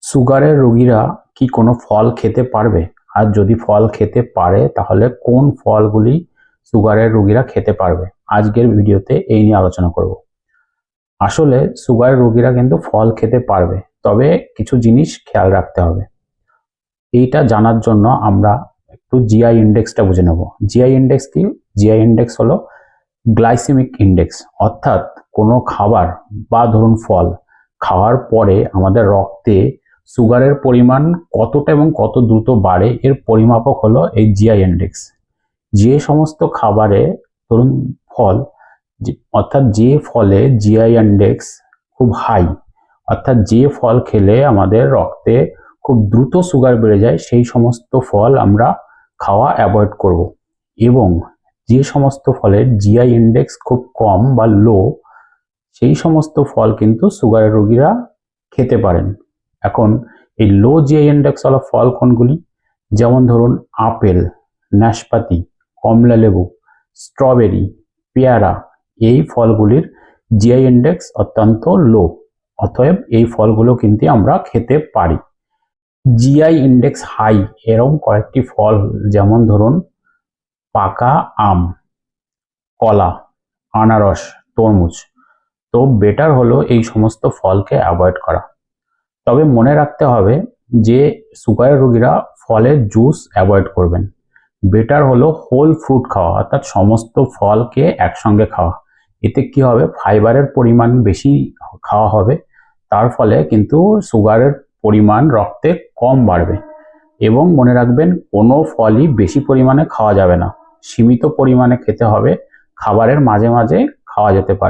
সুগারের রোগীরা কি কোনো ফল খেতে পারবে? আর যদি ফল খেতে পারে তাহলে কোন ফলগুলি সুগারের রোগীরা খেতে পারবে? আজকের ভিডিওতে এই নিয়ে আলোচনা করব। আসলে সুগারের রোগীরা কিন্তু ফল খেতে পারবে, তবে কিছু জিনিস খেয়াল রাখতে হবে। এইটা জানার জন্য আমরা একটু জিআই ইন্ডেক্সটা বুঝে নেব। জিআই ইন্ডেক্স কি? জিআই ইন্ডেক্স হলো গ্লাইসেমিক ইন্ডেক্স, অর্থাৎ কোনো খাবার বা ধরুন ফল খাওয়ার পরে আমাদের রক্তে সুগারের পরিমাণ কতটা এবং কত দ্রুত বাড়ে এর পরিমাপক হলো এই জিআই ইন্ডেক্স। যে সমস্ত খাবারে ধরুন ফল, অর্থাৎ যে ফলে জিআই ইন্ডেক্স খুব হাই, অর্থাৎ যে ফল খেলে আমাদের রক্তে খুব দ্রুত সুগার বেড়ে যায়, সেই সমস্ত ফল আমরা খাওয়া অ্যাভয়েড করব। এবং যে সমস্ত ফলের জিআই ইন্ডেক্স খুব কম বা লো, সেই সমস্ত ফল কিন্তু সুগারের রোগীরা খেতে পারেন। এখন এই লো জিআই ইন্ডেক্স ওয়ালা ফল কোনগুলি? যেমন ধরুন আপেল, নাশপাতি, কমলা লেবু, স্ট্রবেরি, পেয়ারা, এই ফলগুলির জিআই ইন্ডেক্স অত্যন্ত লো, অতএব এই ফলগুলো কিন্তু আমরা খেতে পারি। জিআই ইন্ডেক্স হাই এরকম কয়েকটি ফল, যেমন ধরুন পাকা আম, কলা, আনারস, তরমুজ। তো বেটার হলো এই সমস্ত ফলকে অ্যাভয়েড করা। তবে মনে রাখতে হবে যে সুগারের রোগীরা ফলের জুস অ্যাভয়েড করবেন। বেটার হলো হোল ফ্রুট খাওয়া, অর্থাৎ সমস্ত ফলকে একসঙ্গে খাওয়া। এতে কি হবে, ফাইবারের পরিমাণ বেশি খাওয়া হবে, তার ফলে কিন্তু সুগারের পরিমাণ রক্তে কম বাড়বে। এবং মনে রাখবেন, কোনো ফলই বেশি পরিমাণে খাওয়া যাবে না, সীমিত পরিমাণে খেতে হবে, খাবারের মাঝে মাঝে খাওয়া যেতে পারে।